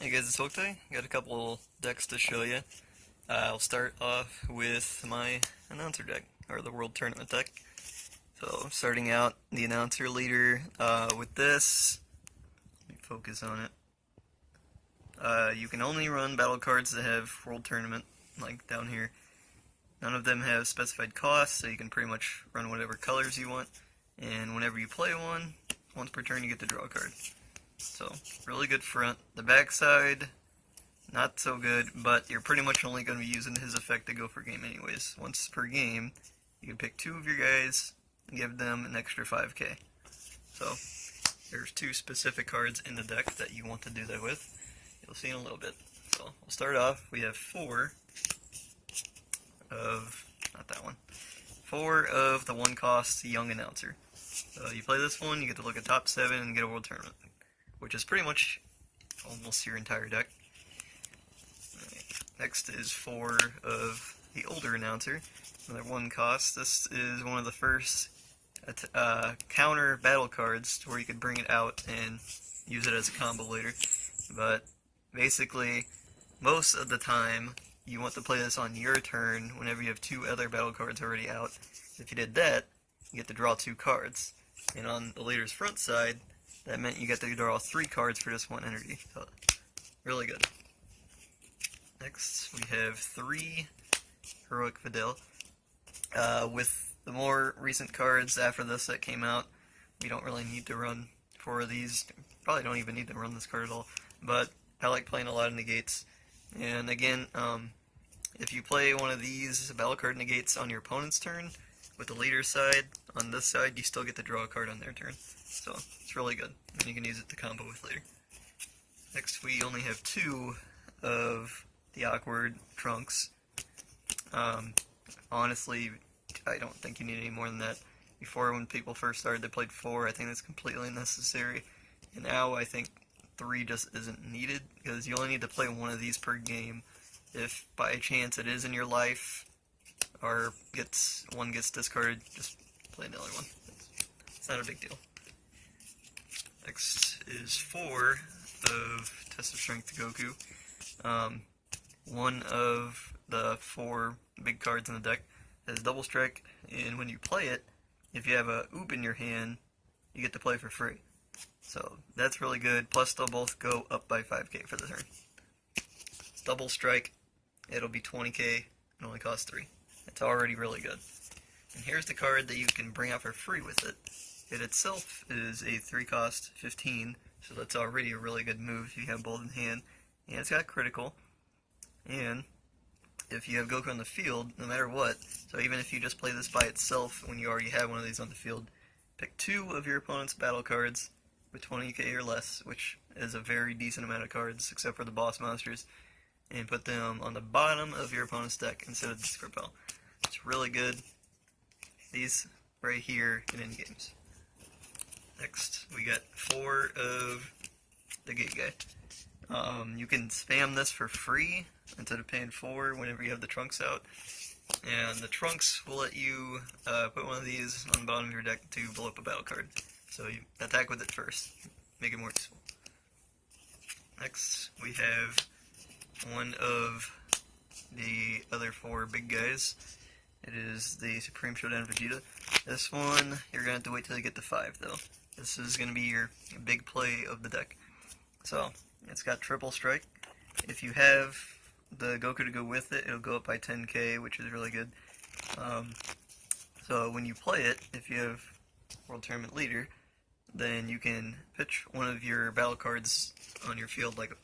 Hey guys, it's Hooktai. Got a couple decks to show you. I'll start off with my announcer deck, or the World Tournament deck. So, starting out the announcer leader with this. Let me focus on it. You can only run battle cards that have World Tournament, like down here. None of them have specified costs, so you can pretty much run whatever colors you want. And whenever you play one, once per turn you get to draw a card. So, really good front. The backside, not so good, but you're pretty much only going to be using his effect to go for game anyways. Once per game, you can pick two of your guys and give them an extra 5k. So, there's two specific cards in the deck that you want to do that with. You'll see in a little bit. So, we'll start off. We have four of the one cost Young Announcer. So, you play this one, you get to look at top 7 and get a World Tournament, which is pretty much almost your entire deck. Right. Next is 4 of the Older Announcer, another 1 cost. This is one of the first counter battle cards to where you could bring it out and use it as a combo later. But basically, most of the time, you want to play this on your turn whenever you have 2 other battle cards already out. If you did that, you get to draw 2 cards. And on the leader's front side, that meant you get to draw 3 cards for just 1 energy. So, really good. Next, we have 3 Heroic Videl. With the more recent cards after this that came out, we don't really need to run 4 of these. Probably don't even need to run this card at all. But I like playing a lot of negates. And again, if you play one of these battle card negates on your opponent's turn, with the leader's side, on this side, you still get to draw a card on their turn. So, it's really good, and you can use it to combo with later. Next, we only have 2 of the Awkward Trunks. Honestly, I don't think you need any more than that. Before, when people first started, they played 4. I think that's completely unnecessary. And now, I think 3 just isn't needed, because you only need to play 1 of these per game. If, by chance, it is in your life, or one gets discarded, just play another one. It's not a big deal. Next is 4 of Test of Strength Goku. One of the 4 big cards in the deck has Double Strike, and when you play it, if you have a Oop in your hand, you get to play for free. So that's really good, plus they'll both go up by 5k for the turn. Double Strike, it'll be 20k, it only costs 3. It's already really good. And here's the card that you can bring out for free with it. It itself is a 3 cost 15, so that's already a really good move if you have both in hand. And it's got critical. And if you have Goku on the field, no matter what, so even if you just play this by itself when you already have one of these on the field, pick 2 of your opponent's battle cards with 20k or less, which is a very decent amount of cards, except for the boss monsters, and put them on the bottom of your opponent's deck instead of the discard pile. It's really good. These right here in end games. Next, we got 4 of the Gate Guy. You can spam this for free instead of paying 4 whenever you have the Trunks out. And the Trunks will let you put one of these on the bottom of your deck to blow up a battle card. So you attack with it first. Make it more useful. Next, we have 1 of the other 4 big guys. It is the Supreme Showdown Vegeta. This one, you're going to have to wait till you get to 5, though. This is going to be your big play of the deck. So, it's got Triple Strike. If you have the Goku to go with it, it'll go up by 10k, which is really good. So, when you play it, if you have World Tournament Leader, then you can pitch one of your battle cards on your field, like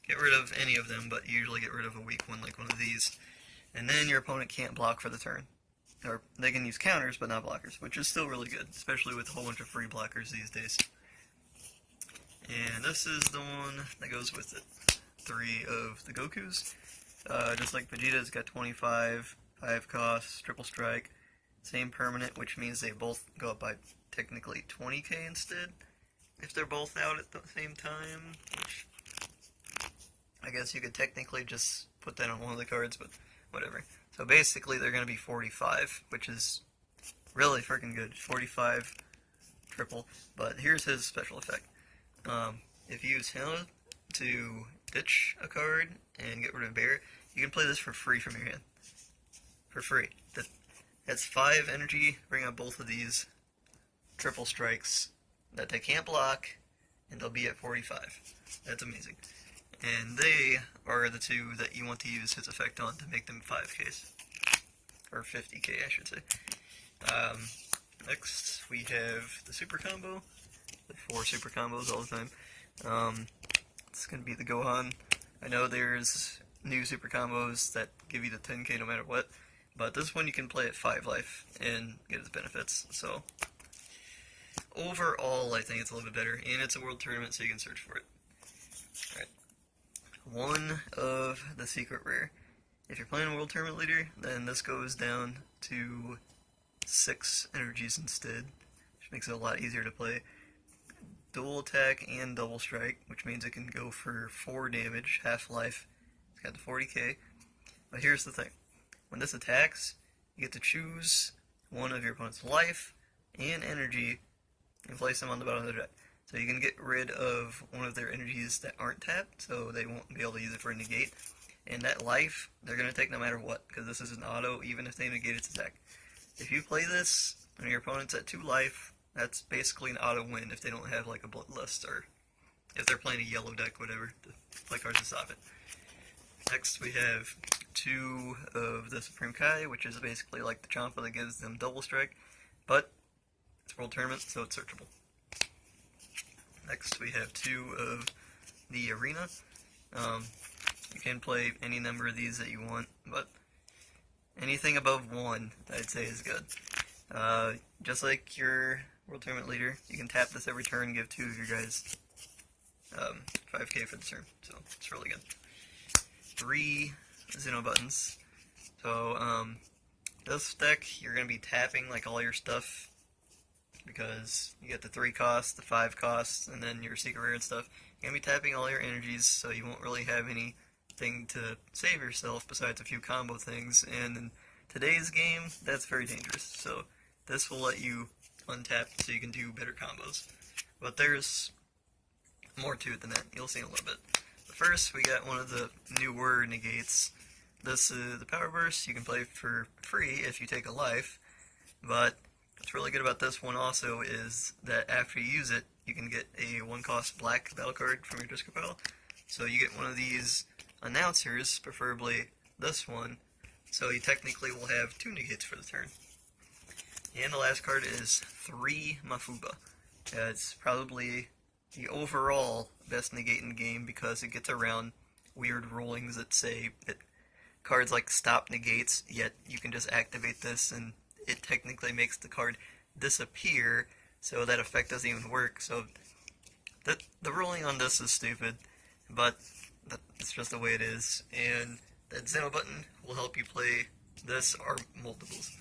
get rid of any of them, but usually get rid of a weak one, like one of these. And then your opponent can't block for the turn. Or they can use counters, but not blockers, which is still really good, especially with a whole bunch of free blockers these days. And this is the one that goes with it. 3 of the Gokus. Just like Vegeta's got 25, 5 costs, Triple Strike, same permanent, which means they both go up by technically 20k instead, if they're both out at the same time, which I guess you could technically just put that on one of the cards, but whatever. So basically they're going to be 45, which is really freaking good. 45 triple, but here's his special effect. If you use him to ditch a card and get rid of a bear, you can play this for free from your hand. For free. That's 5 energy, bring out both of these triple strikes that they can't block, and they'll be at 45. That's amazing. And they are the two that you want to use his effect on to make them 5Ks. Or 50k, I should say. Next, we have the super combo. The 4 super combos all the time. It's going to be the Gohan. I know there's new super combos that give you the 10k no matter what, but this one you can play at 5 life and get its benefits. So, overall, I think it's a little bit better, and it's a world tournament, so you can search for it. Alright. One of the secret rare. If you're playing a world tournament leader, then this goes down to 6 energies instead, which makes it a lot easier to play. Dual attack and double strike, which means it can go for 4 damage, half life. It's got the 40k. But here's the thing. When this attacks, you get to choose one of your opponent's life and energy and place them on the bottom of the deck. So you can get rid of one of their energies that aren't tapped, so they won't be able to use it for a negate. And that life, they're going to take no matter what, because this is an auto, even if they negate its attack. If you play this, and your opponent's at 2 life, that's basically an auto win if they don't have like a Bloodlust, or if they're playing a yellow deck, whatever, to play cards to stop it. Next, we have 2 of the Supreme Kai, which is basically like the Champa that gives them double strike, but it's World Tournament, so it's searchable. Next, we have 2 of the Arena. You can play any number of these that you want, but anything above 1, I'd say, is good. Just like your World Tournament leader, you can tap this every turn and give 2 of your guys 5k for the turn, so it's really good. 3 Xeno buttons. So, this deck, you're going to be tapping like all your stuff, because you get the 3 costs, the 5 costs, and then your secret rare and stuff. You're going to be tapping all your energies, so you won't really have anything to save yourself besides a few combo things, and in today's game, that's very dangerous. So this will let you untap so you can do better combos. But there's more to it than that. You'll see in a little bit. But first, we got one of the newer negates. This is the Power Burst. You can play for free if you take a life, but what's really good about this one also is that after you use it, you can get a 1-cost black battle card from your discard pile. So you get one of these announcers, preferably this one, so you technically will have 2 negates for the turn. And the last card is 3 Mafuba. It's probably the overall best negate in the game because it gets around weird rulings that say that cards like stop negates, yet you can just activate this and it technically makes the card disappear, so that effect doesn't even work. So the ruling on this is stupid, but it's just the way it is, and that Xeno button will help you play this or multiples.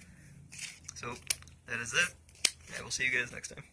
So that is it, and we'll see you guys next time.